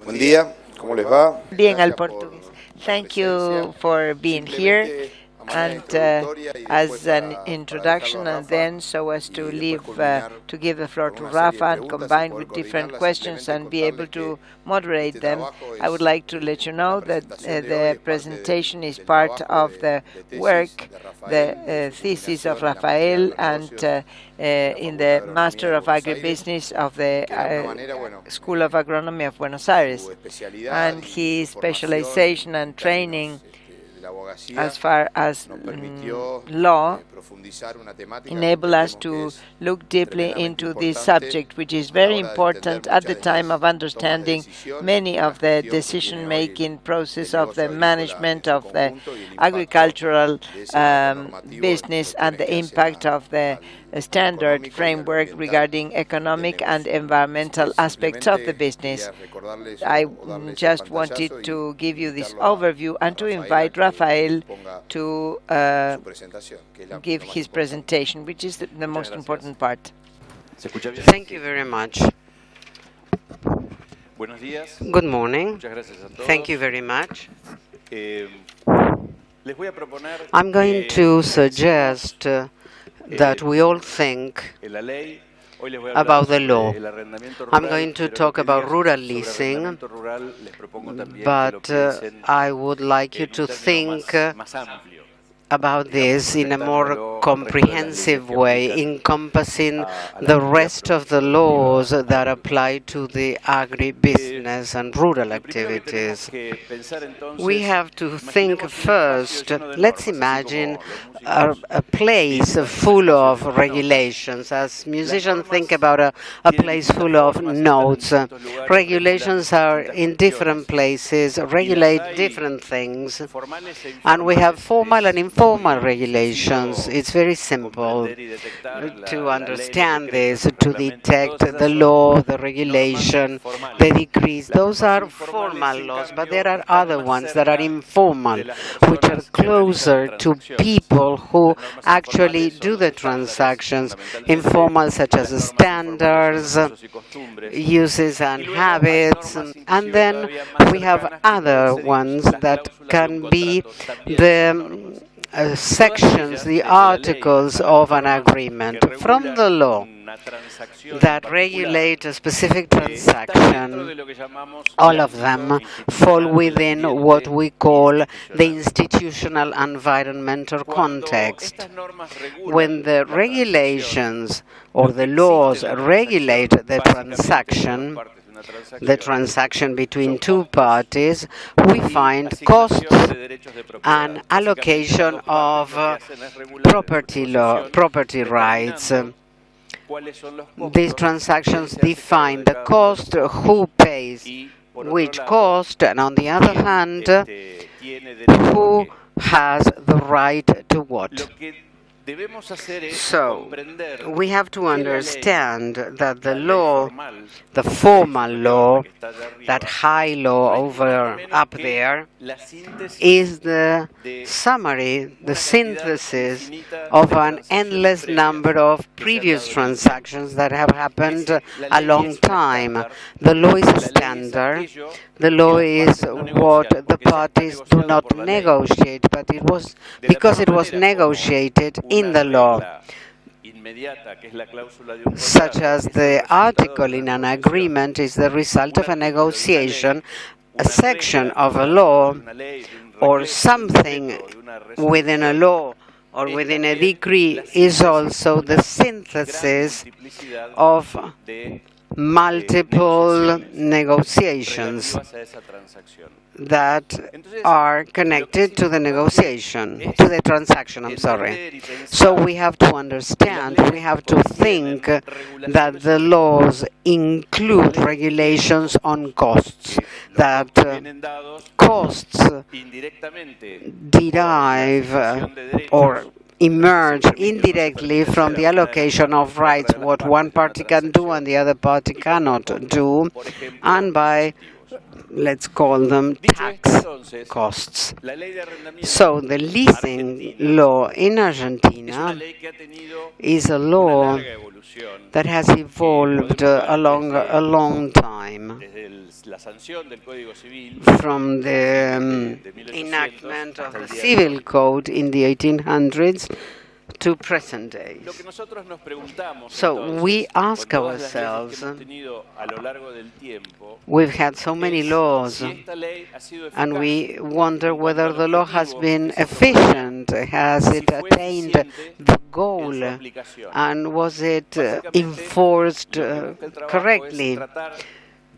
Buen día, ¿cómo les va? Bien al Gracias por portugués. su Thank you presencia. for being here. Simplemente a manera And introductoria y después as an para dejarlo a introduction, and Rafa then so as to y después leave culminar to give the floor con to una serie Rafa de and preguntas y combine poder with different coordinarlas. questions Simplemente and be able contarles que to moderate este them. trabajo I would es like to let you la know that presentación de hoy the es parte presentation is del part trabajo of the de tesis work, de Rafael, de the su thesis of culminación en la maestría de Rafael, and negocios en la in Facultad the de Agronomía Master de of Buenos Aires Agribusiness of y the que de alguna manera, School of Agronomy of Buenos su Aires. especialidad And y su his formación specialization en and training términos de la as abogacía far as nos permitió law profundizar una temática que enable us entendemos que to es look deeply tremendamente into this importante subject, which is a la very hora de entender important at muchas the de time estas of tomas de understanding decisión many y la of the gestión que tiene hoy decision-making el process of the negocio agrícola en management su of the conjunto y el impacto agricultural de ese marco normativo en business and cuestiones the que hacen impact of the a lo standard económico y a lo framework ambiental regarding del economic and negocio. Así que environmental aspects of the simplemente business. quería recordarles I o darles el just wanted pantallazo y to give you this invitarlo overview a and to Rafael a invite que Rafael exponga to su presentación, que es give lo más his importante. presentation, which is the most important part. ¿Se escucha bien? Thank you very much. Buenos días. Good morning. Muchas gracias a todos. Thank you very much. Les voy a proponer I'm going to suggest that we all think la ley. Hoy les voy a hablar about the law. sobre el arrendamiento rural. I'm going to pero talk en about líneas rural sobre leasing, arrendamiento rural, les propongo también que lo but piensen I would like you en un to término think más amplio. about this in a more comprehensive way, encompassing the rest of the laws that apply to the agribusiness and rural activities. We have to think first, let's imagine a place full of regulations. As musicians think about a place full of notes, regulations are in different places, regulate different things, and we have formal and informal regulations. It's very simple to understand this, to detect the law, the regulation, the decrees. Those are formal laws, but there are other ones that are informal, which are closer to people who actually do the transactions, informal such as standards, uses and habits, and then we have other ones that can be the sections, the articles of an agreement from the law that regulate a specific transaction. All of them fall within what we call the institutional environmental context. When the regulations or the laws regulate the transaction between two parties, we find costs and allocation of property rights. These transactions define the cost, who pays which cost, and on the other hand, who has the right to what. So, we have to understand that the law, the formal law, that high law over up there, is the summary, the synthesis of an endless number of previous transactions that have happened a long time. The law is a standard. The law is what the parties do not negotiate, but it was because it was negotiated in the law, such as the article in an agreement is the result of a negotiation. A section of a law or something within a law or within a decree is also the synthesis of multiple negotiations that are connected to the transaction, I'm sorry. So we have to understand, we have to think that the laws include regulations on costs, that costs derive or emerge indirectly from the allocation of rights, what one party can do and the other party cannot do, and by let's call them Dicho esto, tax entonces, costs. la ley de arrendamiento So the leasing argentina law in es una Argentina ley que ha tenido is a una law larga evolución that has evolved along a long time. desde la sanción del Código Civil From the de 1800 enactment of hasta el the día de civil hoy. code in the 1800s to present Lo days. que nosotros nos preguntamos So entonces, we ask con todas las leyes ourselves, que hemos tenido a lo largo del tiempo, we've had so many es laws, si esta ley ha sido and eficaz we wonder en cuanto whether al the law has objetivo been que se proponía, efficient, has si it fue attained eficiente the en goal, su aplicación. and was it Básicamente, enforced lo que busca el trabajo correctly. es tratar de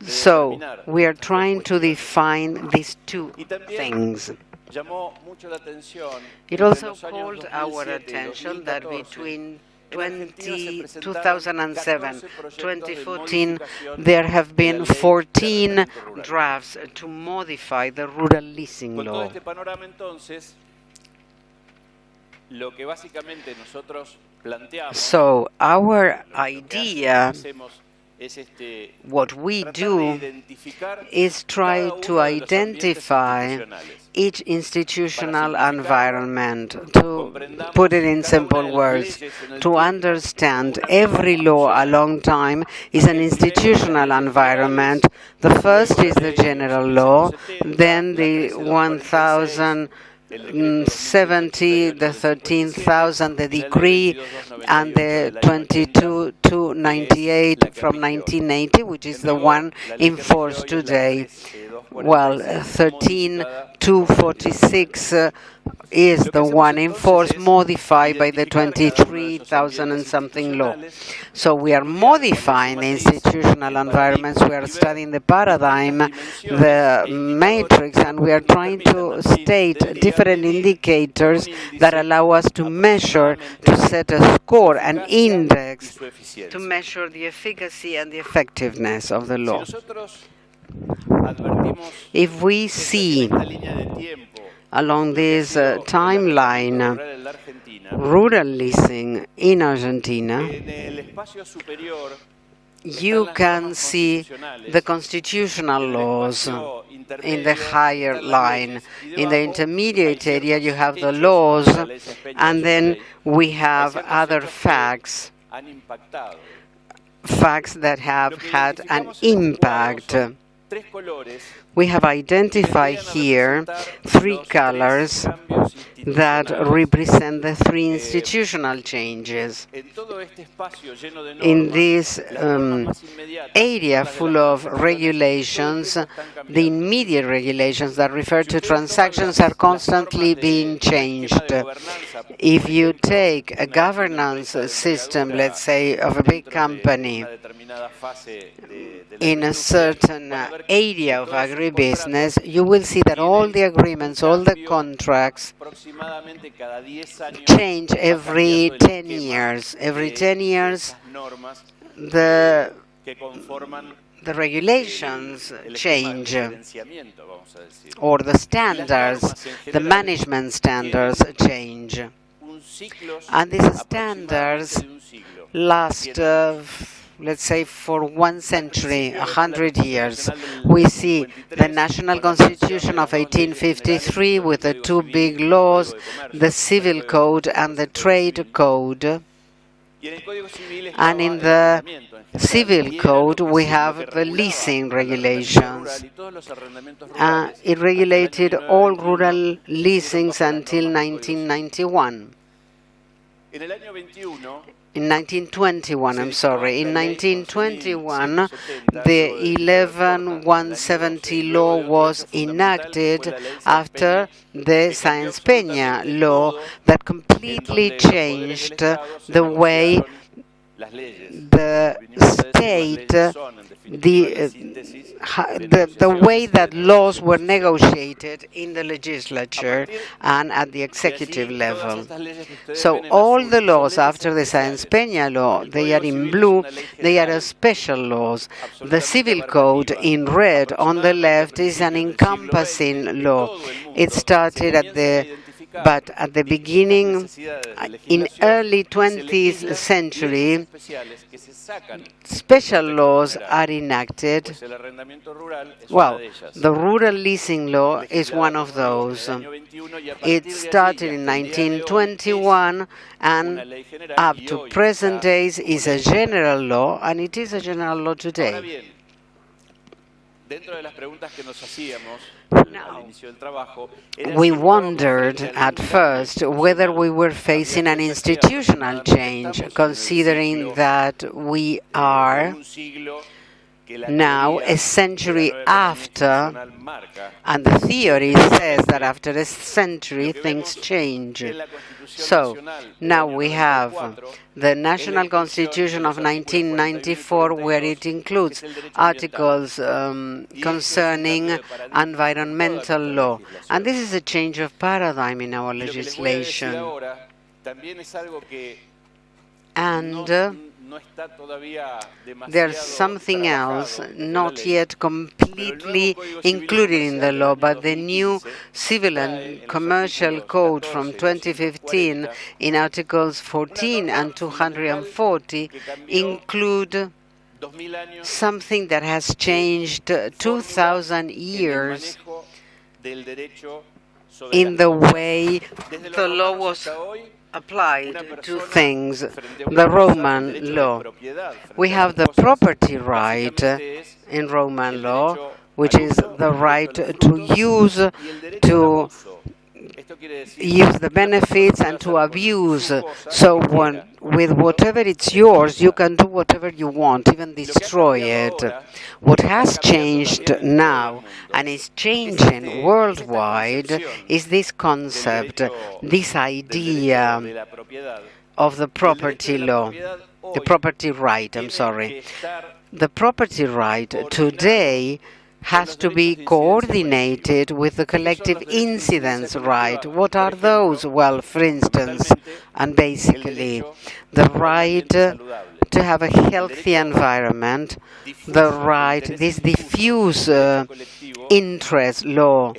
So determinar we are estas dos trying to cuestiones. define these two Y también things. llamó mucho la atención It entre also los años called our 2007 y attention that 2014, between en Argentina se 2007, 2014, 2014, there have been 14 drafts to modify the rural leasing Con todo law. este panorama entonces, lo que básicamente nosotros planteamos, So our lo que idea, hacemos es what we tratar de do, identificar is try cada to uno de los ambientes identify institucionales. each institutional environment, to put it in simple words, to understand every law a long time is an institutional environment. The first is the general law, then the 1070, the 13,000, the decree, and the 2298 from 1980, which is the one in force today. Well, 13246 is the one in force, modified by the 23,000 and something law. So we are modifying the institutional environments, we are studying the paradigm, the matrix, and we are trying to state different indicators that allow us to measure, to set a score, an index, to measure the efficacy and the effectiveness of the Si law. nosotros advertimos If we esta see línea de tiempo along this timeline, rural en la Argentina, rural leasing in Argentina, en el espacio superior you can see the constitutional laws in the higher line. In the intermediate area, you have the laws, and then we have other facts, han impactado. facts that have had an impact. Tres colores We have identified here three colors that represent the three institutional changes. en todo este espacio lleno de In normas, this las normas más inmediatas, area las de full las of transacciones, regulations, todo esto están cambiando. the immediate regulations that refer to transactions are constantly being changed. If you take a governance system, let's say, of a big company in a certain area of agribusiness, you will see that all the agreements, all the contracts change every 10 years. Every 10 years, the regulations change, or the standards, the management standards change. And these standards last, let's say, for 1 century, 100 years. We see the National Constitution of 1853 with the two big laws, the Civil Code and the Trade Code. And in the Civil Code, we have the leasing regulations. It regulated all rural leasings until 1991. In 1921, I'm sorry, in 1921, the 11170 law was enacted after the Sáenz Peña law that completely changed the way the state, the way that laws were negotiated in the legislature and at the executive level. So all the laws after the Sáenz Peña law, they are in blue, they are special laws. The Civil Code in red on the left is an encompassing law. It started at the But at the beginning, in early 20th century, special laws are enacted. Well, the rural leasing law is one of those. It started in 1921 and up to present days is a general law, and it is a general law today. We wondered at first whether we were facing an institutional change, considering that we are now a century after, and the theory says that after a century things change. So now we have the National Constitution of 1994, where it includes articles concerning environmental law. And this is a change of paradigm in our legislation. And there's something else not yet completely included in the law, but the new Civil and Commercial Code from 2015 in Articles 14 and 240 include something that has changed 2,000 years in the way the law was applied to things, the Roman law. We have the property right in Roman law, which is the right to use the benefits and to abuse. So with whatever it's yours, you can do whatever you want, even destroy it. What has changed now, and is changing worldwide, is this concept, this idea of the property law, the property right, The property right today has to be coordinated with the collective incidence right. What are those? Well, for instance, and basically, the right to have a healthy environment, the right, this diffuse interest law,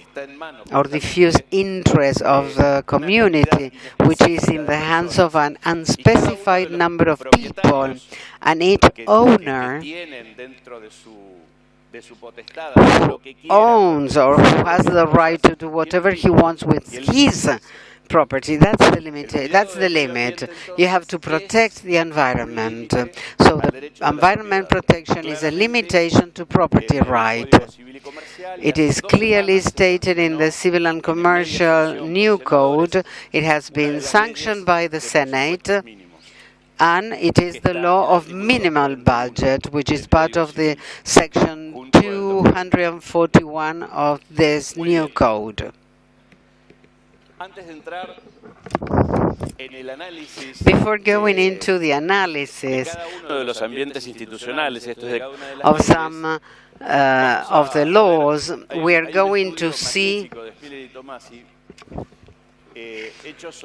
or diffuse interest of the community, which is in the hands of an unspecified number of people, and each owner who owns or who has the right to do whatever he wants with his property. That's the limit. That's the limit. You have to protect the environment. So the environment protection is a limitation to property right. It is clearly stated in the Civil and Commercial New Code. It has been sanctioned by the Senate. And it is the law of minimal budget, which is part of the section 241 of this new code. Before going into the analysis of some of the laws, we are going to see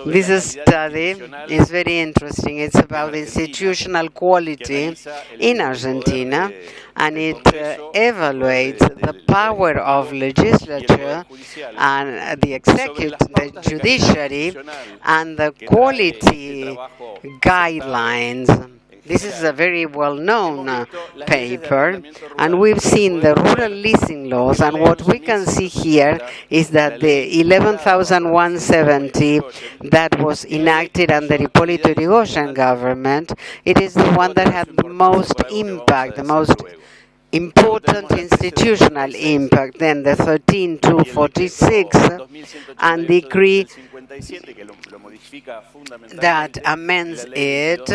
this study is very interesting. It's about institutional quality in Argentina, and it evaluates the power of legislature and the judiciary and the quality guidelines. This is a very well-known paper, and we've seen the rural leasing laws, and what we can see here is that the 11,170 that was enacted under Hipólito Yrigoyen government, it is the one that had the most impact, the most important institutional impact. Then the 13,246 and decree that amends it,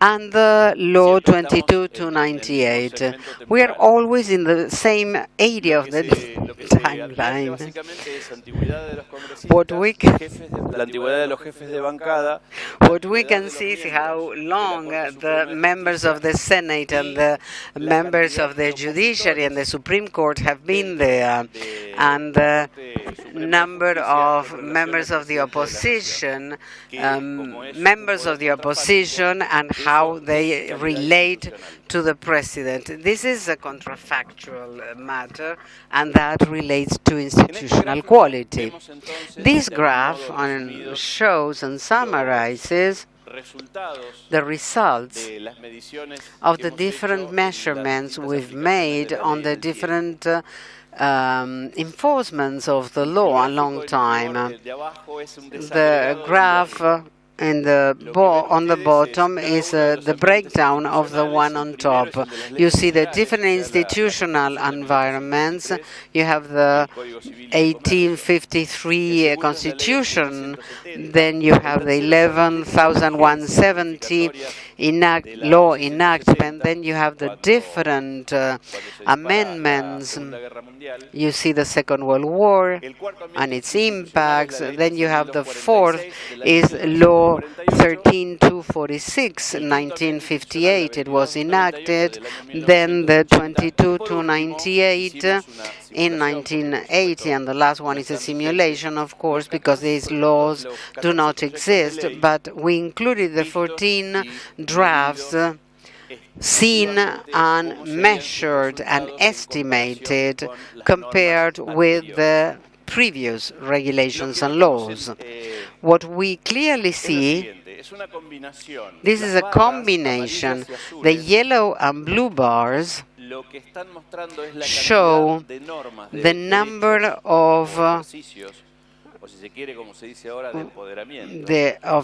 and the law 22,298. We are always in the same area of the timeline. What we can see is how long the members of the Senate and the members members of the judiciary and the Supreme Court have been there, and the number of members of the opposition, and how they relate to the president. This is a contrafactual matter, and that relates to institutional quality. This graph shows and summarizes the results of the different measurements we've made on the different enforcements of the law a long time. The graph on the bottom is the breakdown of the one on top. You see the different institutional environments. You have the 1853 Constitution, then you have the 11,170 law enactment, then you have the different amendments. You see the Second World War and its impacts. Then you have the fourth is Law 13246, 1958. It was enacted. Then the 22-298 in 1980, and the last one is a simulation, of course, because these laws do not exist, but we included the 14 drafts seen and measured and estimated compared with the previous regulations and laws. What we clearly see, this is a combination. The yellow and blue bars show the number of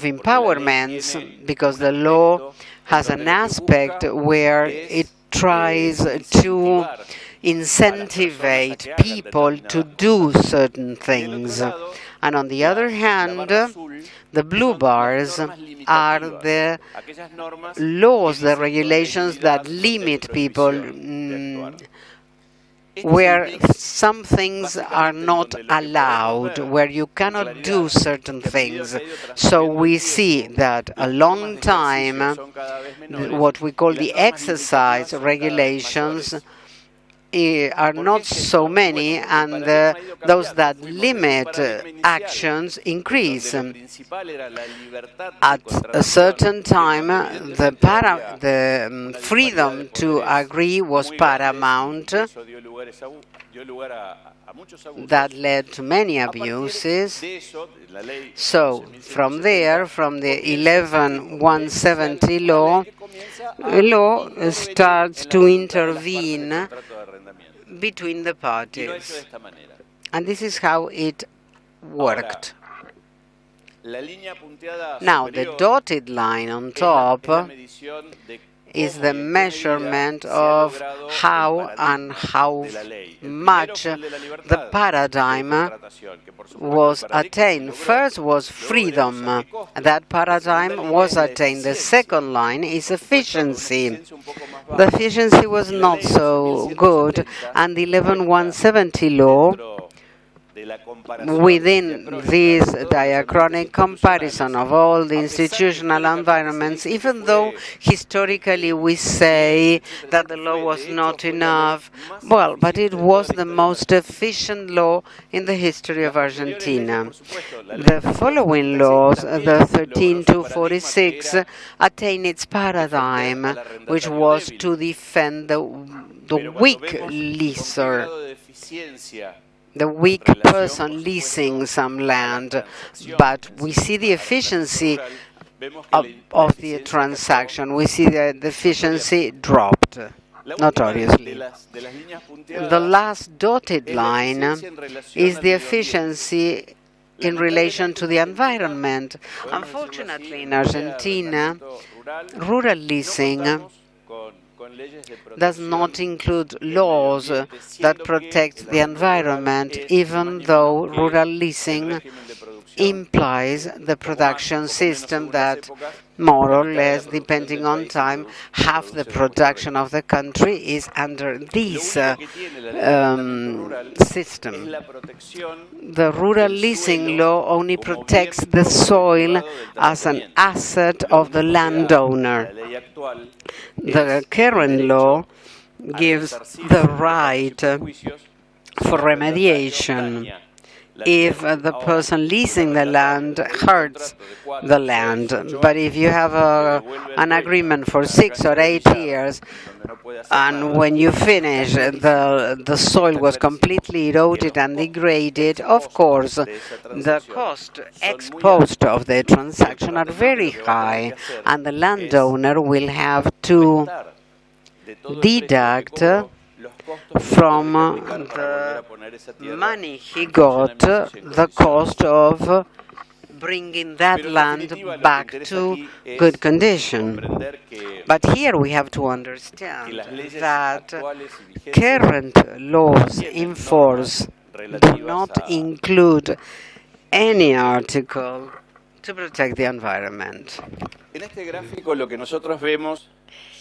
empowerments, because the law has an aspect where it tries to incentivize people to do certain things. And on the other hand, the blue bars are the laws, the regulations that limit people, where some things are not allowed, where you cannot do certain things. So we see that a long time, what we call the exercise regulations are not so many, and those that limit actions increase. At a certain time, the freedom to agree was paramount. That led to many abuses. So from there, from the 11,170 law starts to intervene between the parties. And this is how it worked. Now, the dotted line on top is the measurement of how much the paradigm was attained. First was freedom. That paradigm was attained. The second line is efficiency. The efficiency was not so good, and the 11,170 law, within this diachronic comparison of all the institutional environments, even though historically we say that the law was not enough, well, but it was the most efficient law in the history of Argentina. The following laws, the 13-246, attain its paradigm, which was to defend the weak leaser, the weak person leasing some land, but we see the efficiency of the transaction. We see that the efficiency dropped, notoriously. The last dotted line is the efficiency in relation to the environment. Unfortunately, in Argentina, rural leasing does not include laws that protect the environment, even though rural leasing implies the production system that more or less, depending on time, half the production of the country is under this system. The rural leasing law only protects the soil as an asset of the landowner. The current law gives the right for remediation if the person leasing the land hurts the land. But if you have an agreement for 6 or 8 years, and when you finish, the soil was completely eroded and degraded, of course, the cost ex post of the transaction are very high, and the landowner will have to deduct from the money he got the cost of bringing that land back to good condition. But here we have to understand that current laws in force do not include any article to protect the environment. En este gráfico lo que nosotros vemos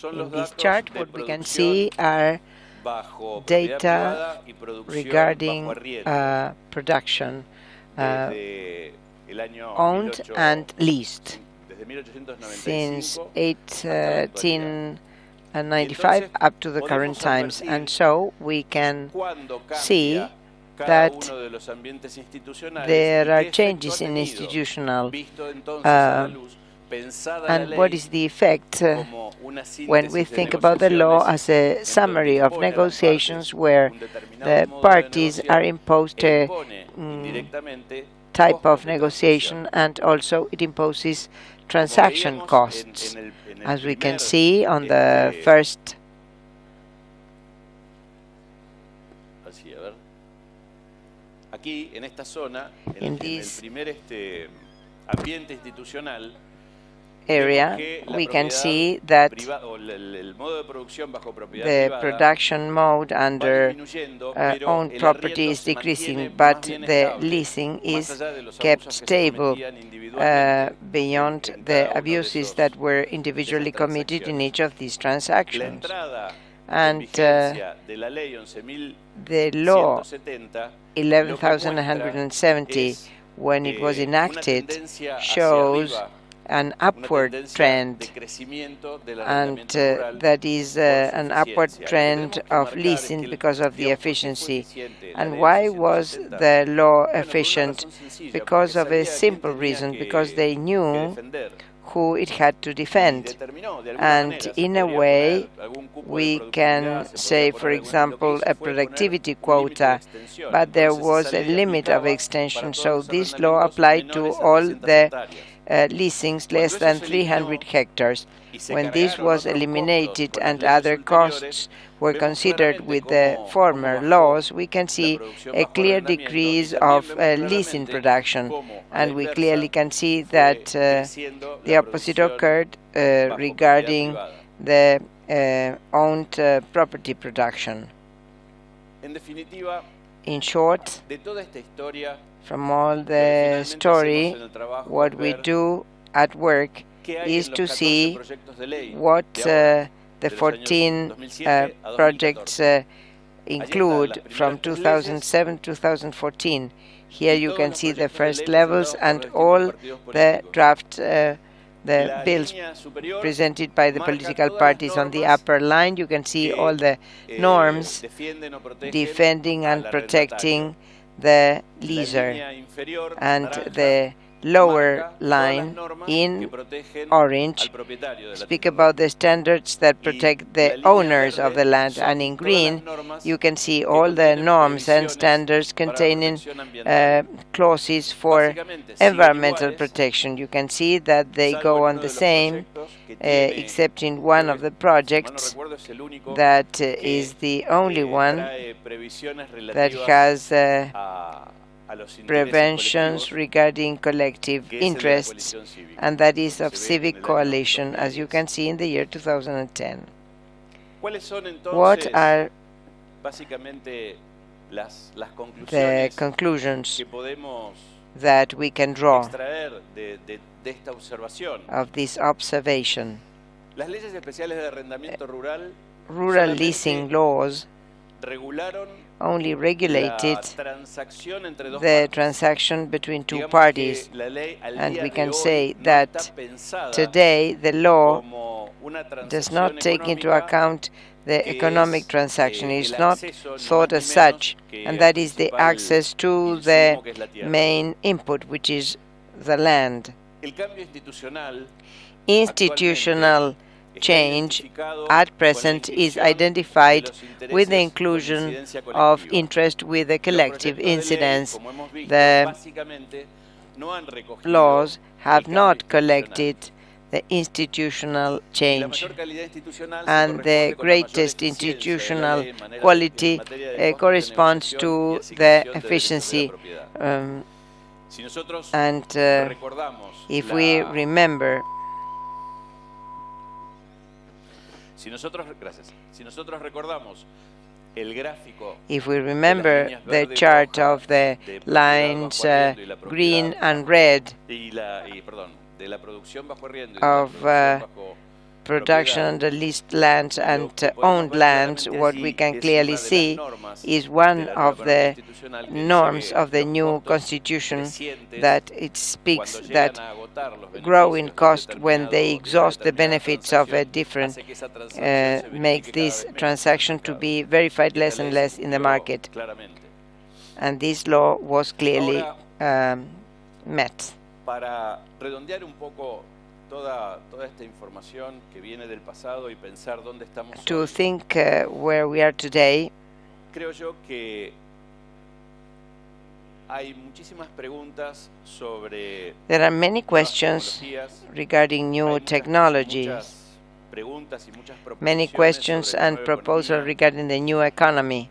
son In los this datos chart, de what we can producción see are bajo propiedad data privada y producción regarding bajo arriendo production desde el año owned 18 and leased desde 1895 since hasta la actualidad. 1895 up to the current times. And so we can Cuando see cambia cada that uno de los ambientes institucionales there y are qué changes efecto ha in tenido, institutional visto entonces a la luz, pensada la and what ley is the effect como una when we síntesis de think about the law negociaciones as a summary of impone a las negotiations partes where un determinado the modo de parties negociar are imposed e a impone indirectamente type costos of de negotiation, transición. and also it imposes Como transaction veíamos costs. en el As we can primer, see on the este, first así, a ver. Aquí, en esta zona, In en el this primer ambiente institucional, area, vemos que la we can propiedad see that o el modo de producción bajo propiedad the privada production mode va under disminuyendo, pero owned el property arriendo is se decreasing, mantiene but más bien the estable, leasing más is allá de los kept abusos que se stable cometían individualmente beyond en the cada uno de abuses esos- that were de esas individually committed in transacciones. each of these La transactions. entrada en And vigencia de la ley 11.170 the law lo que muestra 11,170, es when it was una enacted, tendencia hacia shows arriba, an una upward tendencia trend, de crecimiento del and arrendamiento rural that is por su an upward eficiencia. Lo que trend tenemos que of marcar es leasing que because of the digamos, ¿por qué fue efficiency. eficiente la And ley why was 1170? the law Bueno, por una efficient? razón sencilla, Because porque of a sabía quién simple tenía reason, que- because they que knew defender. who it had to Y defend. determinó, de alguna And manera, se in a podría way, poner algún cupo de we productividad, can se say, podría for poner algún- example, lo que a hizo fue poner productivity un límite de quota, extensión. but there Entonces, was esa a ley limit of aplicaba extension, para so todos los this law arrendamientos applied to menores a all 300 the hectáreas. leasings Cuando less eso than se 300 eliminó hectares. y se When this cargaron was otros eliminated costos con and las leyes other ulteriores, costs were vemos considered claramente with the cómo former bajó laws, we can la see producción a bajo clear arrendamiento, y decrease también of vemos leasing claramente production. cómo, a la And we inversa, clearly can see fue that creciendo the la opposite producción occurred bajo regarding propiedad privada. the owned property production. En definitiva, In short, de toda esta historia, from all lo que the finalmente story, hacemos en el trabajo what es we ver do at work qué hay is en los to 14 see proyectos de ley what de ahora, the de los años 14 2007 a 2014. projects include las from primeras tres 2007 to 2014. Here y you todos can los see the proyectos de first ley levels presentados por and los all distintos partidos the políticos. draft, the La bills línea superior presented by the marca political todas las parties. On the normas upper line, you can see que, all the norms defienden o protegen defending al and protecting arrendatario. the La leaser. línea inferior, And naranja, the lower marca todas las line normas in que protegen orange al propietario de la speak tierra. about the standards that Y protect la the línea owners of verde the land, son and in todas las green normas you can see que all the contienen norms and previsiones standards para la containing protección ambiental. clauses for Básicamente, siguen environmental iguales, protection. You can see that they salvo go en on uno the de los same, proyectos que tiene, except in one creo of que, the si mal no projects recuerdo, es el único that que, is the only one trae previsiones that relativas has a los intereses preventions colectivos, regarding collective que es el de la interests, coalición cívica, and that is como of se ve en civic el año coalition, as you 2010. can see in the year 2010. ¿Cuáles son What entonces are básicamente las the conclusiones conclusions que podemos that we can draw extraer de esta observación? of this observation? Las leyes especiales de arrendamiento rural Rural solamente leasing laws only regulated the the transaction between two parties. And we can say that today the law does not take into account the economic transaction. It is not thought as such, and that is the access to the main input, which is the land. Institutional change at present is identified with the inclusion of interest with the collective incidence. The laws have not collected the institutional change, and the greatest institutional quality corresponds to the efficiency. If we remember, if we remember the chart of the lines green and red of production under leased lands and owned lands, what we can clearly see is one of the norms of the new constitution, that it speaks that growing cost when they exhaust the benefits of a different make this transaction to be verified less and less in the market. And this law was clearly met. Para redondear un poco toda esta información que viene del pasado y pensar dónde estamos to hoy, think where we are today, creo yo que hay muchísimas preguntas sobre there are many questions regarding new technologies, many questions and proposals regarding the new economy.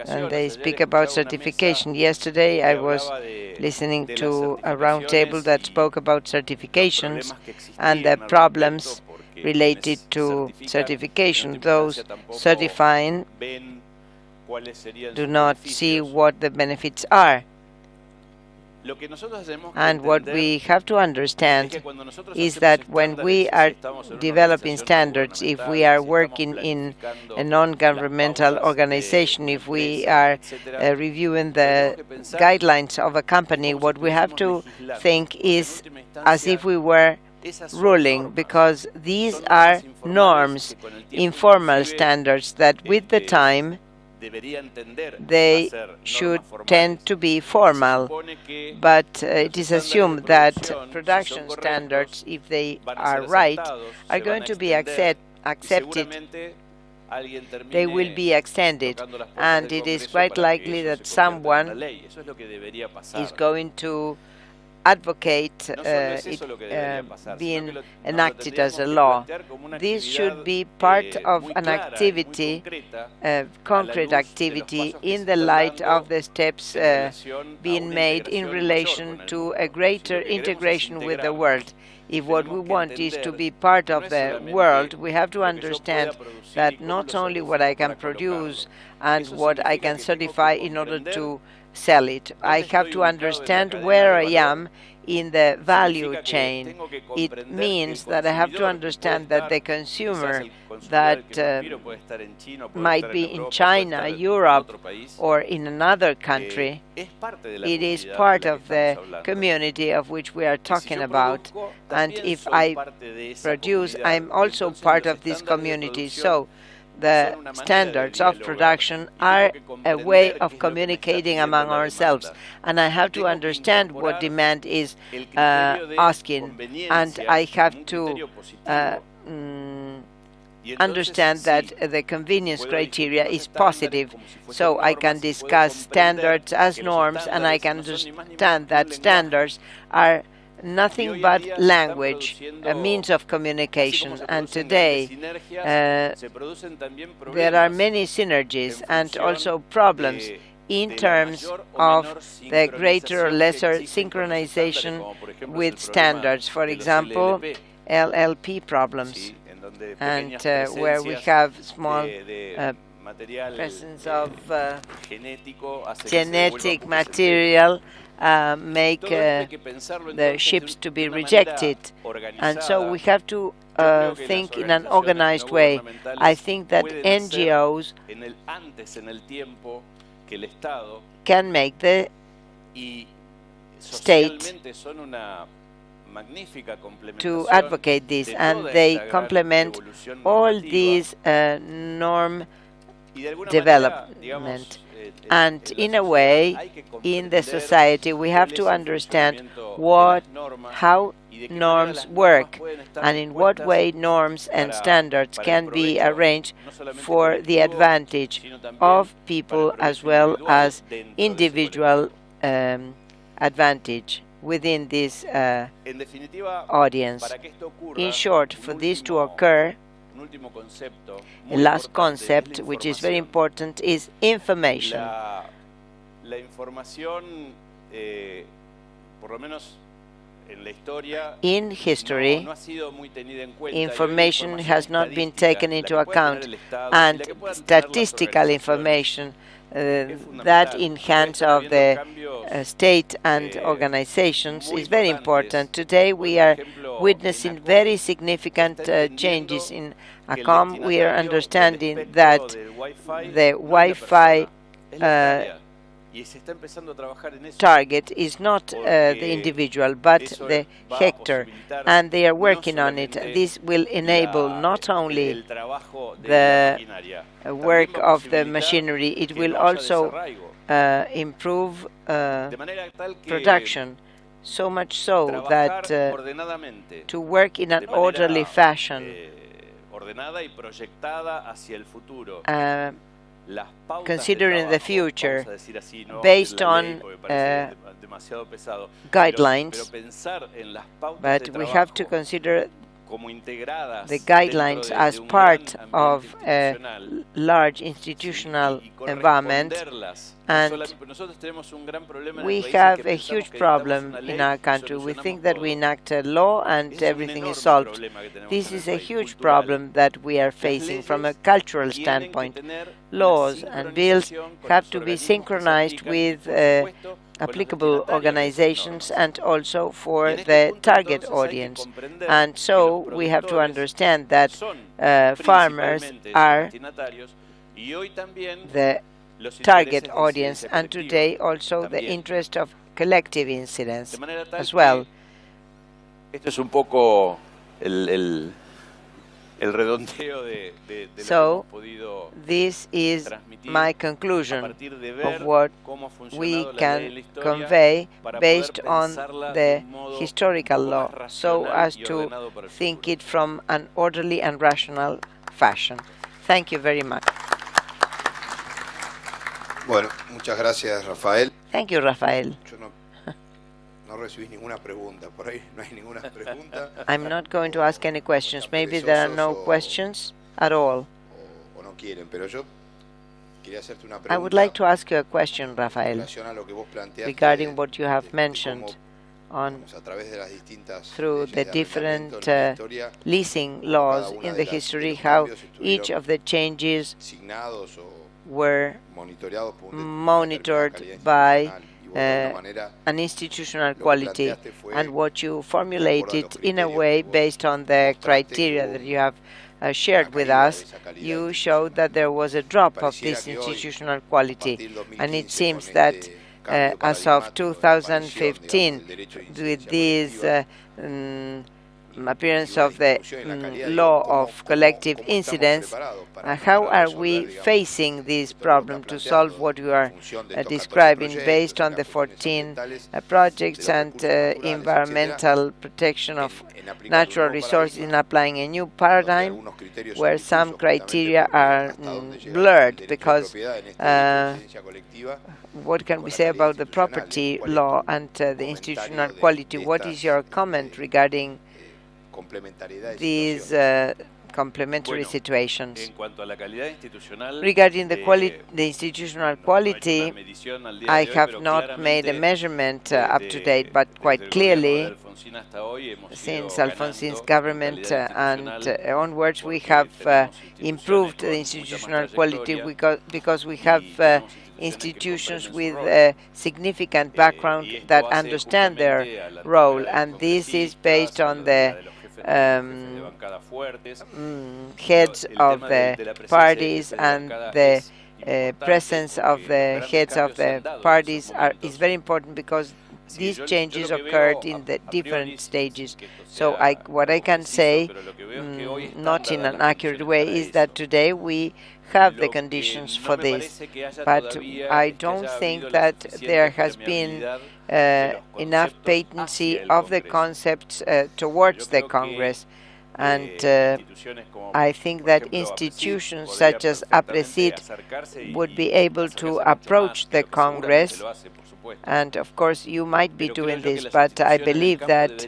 And they speak about certification. Yesterday I was listening to a roundtable that spoke about certifications and the problems related to certification. Those certifying do not see what the benefits are. And what we have to understand is that when we are developing standards, if we are working in a non-governmental organization, if we are reviewing the guidelines of a company, what we have to think is as if we were ruling, because these are norms, informal standards that with the time they should tend to be formal, but it is assumed that production standards, if they are right, are going to be accepted. They will be extended, and it is quite likely that someone is going to advocate it being enacted as a law. This should be part of an activity, concrete activity, in the light of the steps being made in relation to a greater integration with the world. If what we want is to be part of the world, we have to understand that not only what I can produce and what I can certify in order to sell it, I have to understand where I am in the value chain. It means that I have to understand that the consumer that might be in China, Europe, or in another country, it is part of the community of which we are talking about. And if I produce, I'm also part of this community. So the standards of production are a way of communicating among ourselves, and I have to understand what demand is asking, and I have to understand that the convenience criteria is positive, so I can discuss standards as norms, and I can understand that standards are nothing but language, a means of communication. And today there are many synergies and also problems in terms of the greater or lesser synchronization with standards. For example, LLP problems, and where we have small presence of genetic material make the ships to be rejected. And so we have to think in an organized way. I think that NGOs can make the state to advocate this, and they complement all these norm development. And in a way, in the society, we have to understand how norms work and in what way norms and standards can be arranged for the advantage of people as well as individual advantage within this audience. In short, for this to occur, the last concept, which is very important, is information. In history, information has not been taken into account, and statistical information that in hands of the state and organizations is very important. Today we are witnessing very significant changes in ACOM. We are understanding that the Wi-Fi target is not the individual, but the hectare, and they are working on it. This will enable not only the work of the machinery, it will also improve production, so much so that to work in an orderly fashion, considering the future, based on guidelines, but we have to consider the guidelines as part of a large institutional environment, and we have a huge problem in our country. We think that we enact a law and everything is solved. This is a huge problem that we are facing from a cultural standpoint. Laws and bills have to be synchronized with applicable organizations and also for the target audience. And so we have to understand that farmers are the target audience, and today also the interest of collective incidents as well. So this is my conclusion of what we can convey based on the historical law, so as to think it from an orderly and rational fashion. Thank you very much. Bueno, muchas gracias, Rafael. Thank you, Rafael. No recibí ninguna pregunta. Por ahí no hay ninguna pregunta. I'm not going to ask any questions. Maybe there are no questions at all. O no quieren, pero yo quería hacerte una pregunta. I would like to ask you a question, Rafael, regarding what you have mentioned on through the different leasing laws in the history, how each of the changes were monitored by an institutional quality, and what you formulated in a way based on the criteria that you have shared with us. You showed that there was a drop of this institutional quality, and it seems that as of 2015, with this appearance of the law of collective incidents, how are we facing this problem to solve what you are describing based on the 14 projects and environmental protection of natural resources, in applying a new paradigm where some criteria are blurred? Because what can we say about the property law and the institutional quality? What is your comment regarding these complementary situations. En cuanto a la calidad institucional, Regarding the institutional quality, I have not made a measurement up to date, but quite clearly, since Alfonsin's government and onwards, we have improved the institutional quality because we have institutions with a significant background that understand their role, and this is based on the heads of the parties, and the presence of the heads of the parties is very important because these changes occurred in the different stages. So what I can say, not in an accurate way, is that today we have the conditions for this, but I don't think that there has been enough patency of the concepts towards the Congress. And I think that institutions such as APRESID would be able to approach the Congress. And of course, you might be doing this, but I believe that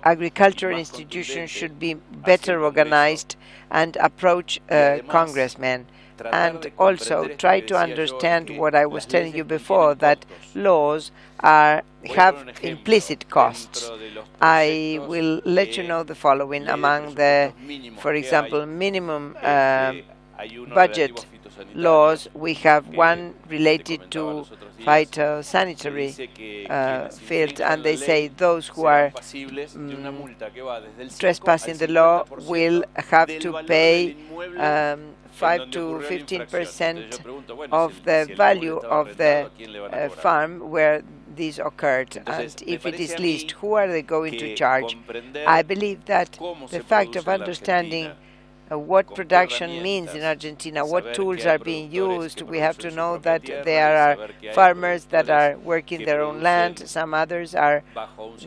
agricultural institutions should be better organized and approach congressmen. And also try to understand what I was telling you before, that laws have implicit costs. I will let you know the following. Among the, for example, minimum budget laws, we have one related to phytosanitary field, and they say those who are trespassing the law will have to pay 5 to 15% of the value of the farm where this occurred. And if it is leased, who are they going to charge? I believe that the fact of understanding what production means in Argentina, what tools are being used, we have to know that there are farmers that are working their own land, some others are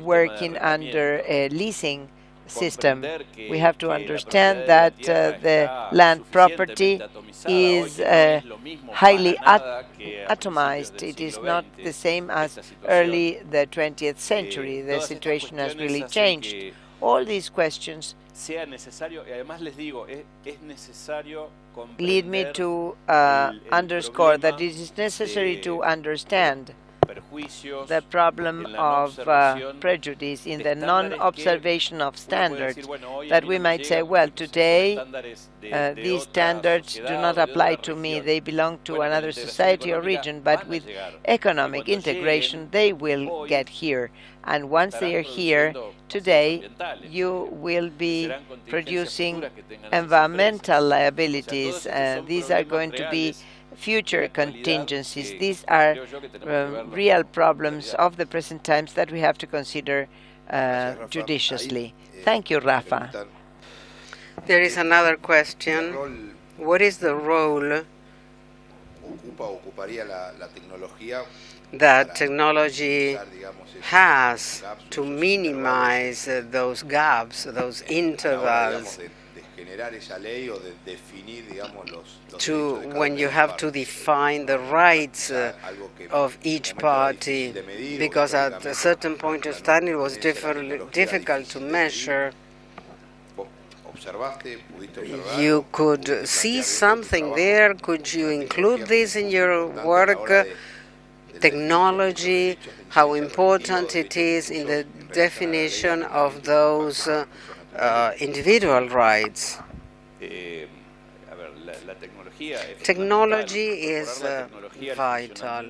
working under a leasing system. We have to understand that the land property is highly atomized. It is not the same as early the 20th century. The situation has really changed. All these questions lead me to underscore that it is necessary to understand the problem of prejudice in the non-observation of standards, that we might say, well, today these standards do not apply to me, they belong to another society or region, but with economic integration they will get here. And once they are here, today you will be producing environmental liabilities. These are going to be future contingencies. These are real problems of the present times that we have to consider judiciously. Thank you, Rafa. There is another question. What is the role that technology has to minimize those gaps, those intervals, to when you have to define the rights of each party, because at a certain point of time it was difficult to measure. You could see something there. Could you include this in your work? Technology, how important it is in the definition of those individual rights. Technology is vital,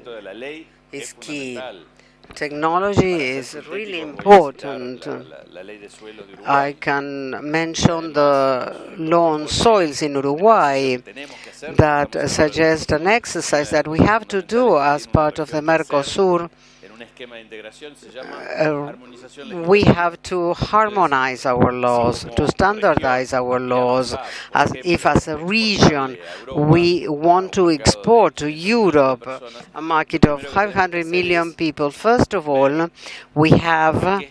is key. Technology is really important. I can mention the law on soils in Uruguay that suggests an exercise that we have to do as part of the Mercosur. We have to harmonize our laws, to standardize our laws, as if as a region we want to export to Europe a market of 500 million people. First of all, we have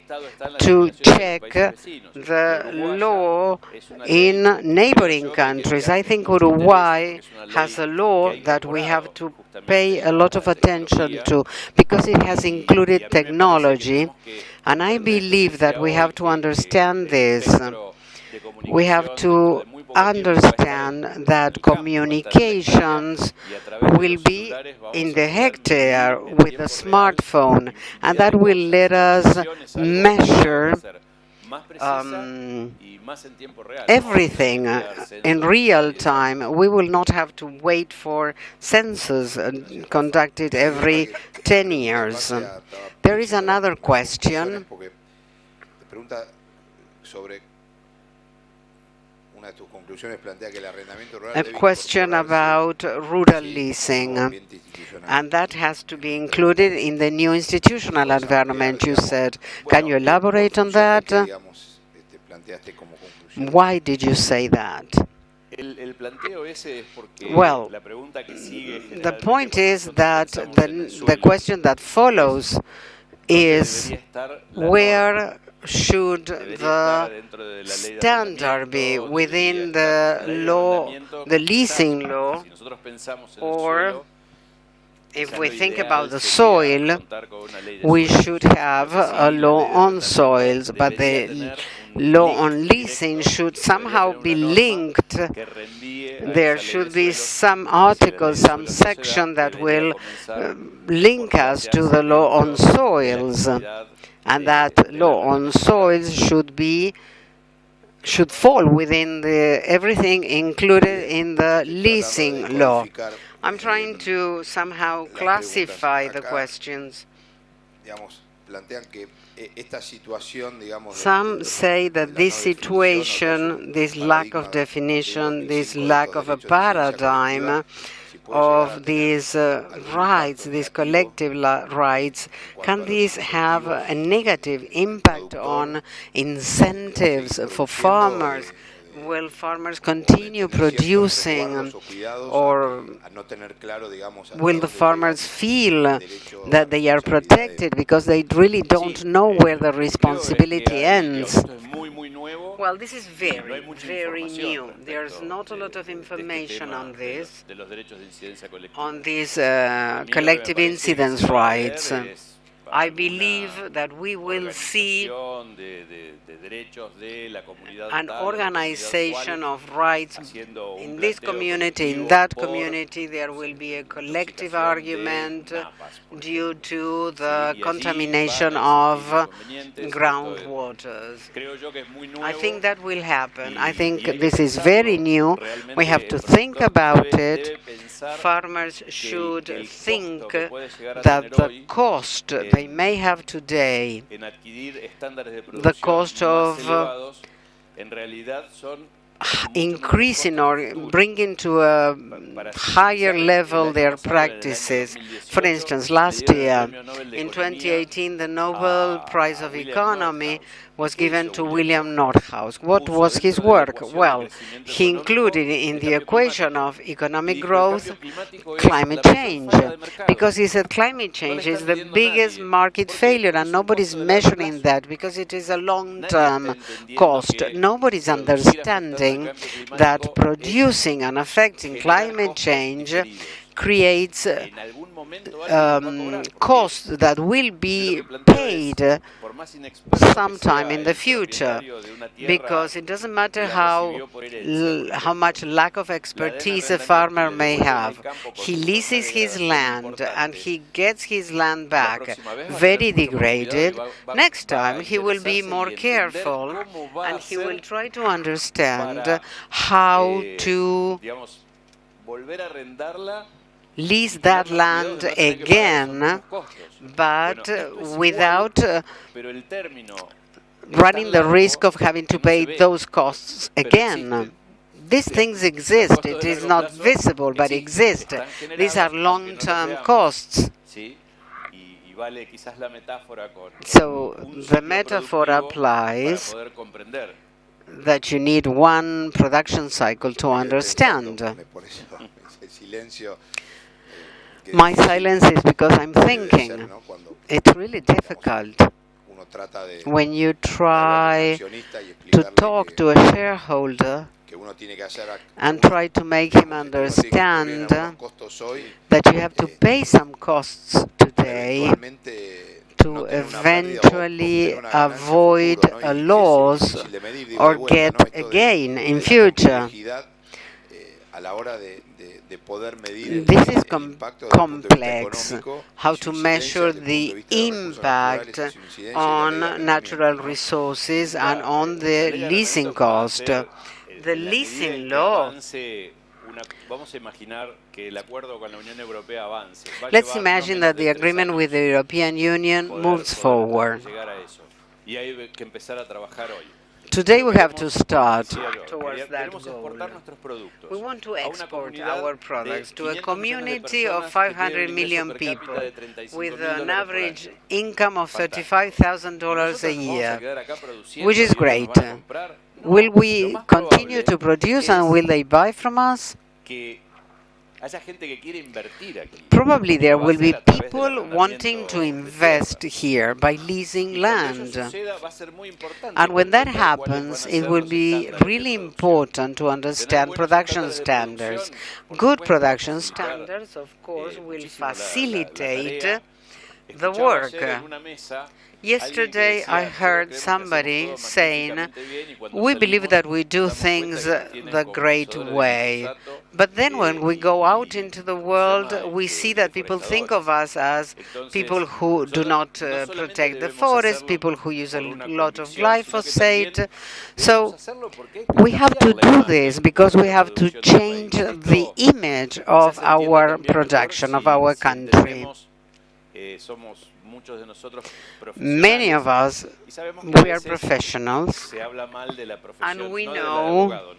to check the law in neighboring countries. I think Uruguay has a law that we have to pay a lot of attention to because it has included technology, and I believe that we have to understand this. we have to understand that communications will be in the hectare with a smartphone, and that will let us measure everything in real time. We will not have to wait for census conducted every 10 years. There is another question. A question about rural leasing, and that has to be included in the new institutional environment, you said. Can you elaborate on that? Why did you say that? Well, the point is that the question that follows is, where should the standard be within the law, the leasing law, or if we think about the soil, we should have a law on soils, but the law on leasing should somehow be linked. There should be some article, some section that will link us to the law on soils, and that law on soils should fall within everything included in the leasing law. I'm trying to somehow classify the questions. Some say that this situation, this lack of definition, this lack of a paradigm of these rights, these collective rights, can these have a negative impact on incentives for farmers? Will farmers continue producing, or will the farmers feel that they are protected because they really don't know where the responsibility ends? Well, this is very, very new. There's not a lot of information on this, on these collective incidence rights. I believe that we will see an organization of rights in this community, in that community. There will be a collective argument due to the contamination of groundwaters. I think that will happen. I think this is very new. We have to think about it. Farmers should think that the cost they may have today, the cost of increasing or bringing to a higher level their practices. For instance, last year, in 2018, the Nobel Prize of Economy was given to William Nordhaus. What was his work? Well, he included in the equation of economic growth climate change, because he said climate change is the biggest market failure, and nobody's measuring that because it is a long-term cost. Nobody's understanding that producing and affecting climate change creates costs that will be paid sometime in the future, because it doesn't matter how much lack of expertise a farmer may have. He leases his land and he gets his land back very degraded. Next time he will be more careful and he will try to understand how to lease that land again, but without running the risk of having to pay those costs again. These things exist. It is not visible, but exist. These are long-term costs. So the metaphor applies that you need one production cycle to understand. My silence is because I'm thinking. It's really difficult when you try to talk to a shareholder and try to make him understand that you have to pay some costs today to eventually avoid laws or get a gain in future. This is complex, how to measure the impact on natural resources and on the leasing cost. The leasing law, let's imagine that the agreement with the European Union moves forward. Today we have to start towards that goal. We want to export our products to a community of 500 million people with an average income of $35,000 a year, which is great. Will we continue to produce and will they buy from us? Probably there will be people wanting to invest here by leasing land. And when that happens, it will be really important to understand production standards. Good production standards, of course, will facilitate the work. Yesterday, I heard somebody saying, we believe that we do things the great way. But then when we go out into the world, we see that people think of us as people who do not protect the forest, people who use a lot of glyphosate. So we have to do this because we have to change the image of our production, of our country. Many of us, we are professionals, and we know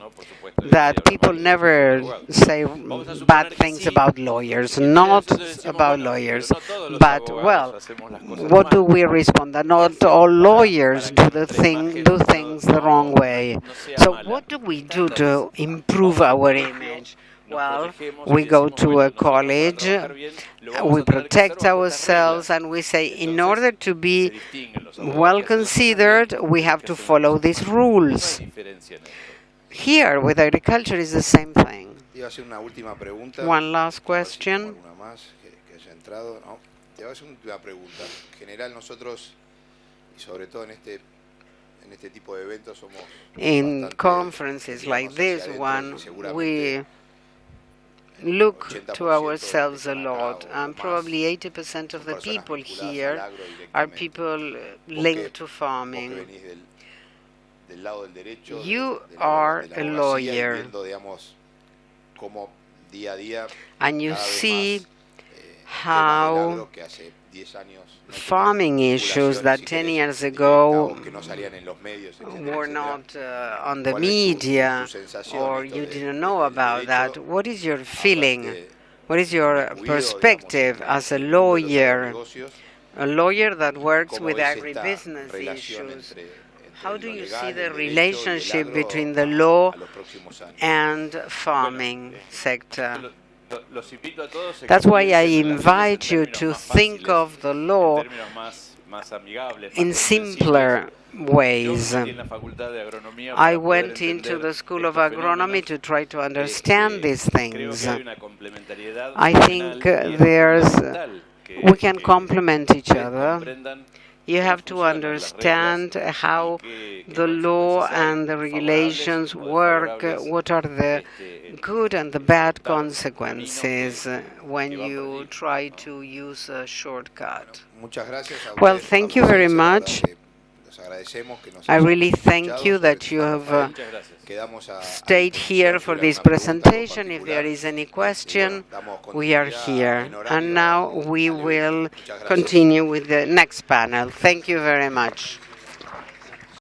that people never say bad things about lawyers, not about lawyers, but, well, what do we respond? That not all lawyers do things the wrong way. So what do we do to improve our image? Well, we go to a college, we protect ourselves, and we say, in order to be well considered, we have to follow these rules. Here, with agriculture, is the same thing. One last question. In conferences like this one, we look to ourselves a lot, and probably 80% of the people here are people linked to farming. You are a lawyer, and you see how farming issues that 10 years ago were not on the media, or you didn't know about that. What is your feeling? What is your perspective as a lawyer that works with agribusiness issues? How do you see the relationship between the law and farming sector? That's why I invite you to think of the law in simpler ways. I went into the School of Agronomy to try to understand these things. I think we can complement each other. You have to understand how the law and the regulations work, what are the good and the bad consequences when you try to use a shortcut. Well, thank you very much. I really thank you that you have stayed here for this presentation. If there is any question, we are here. And now we will continue with the next panel. Thank you very much.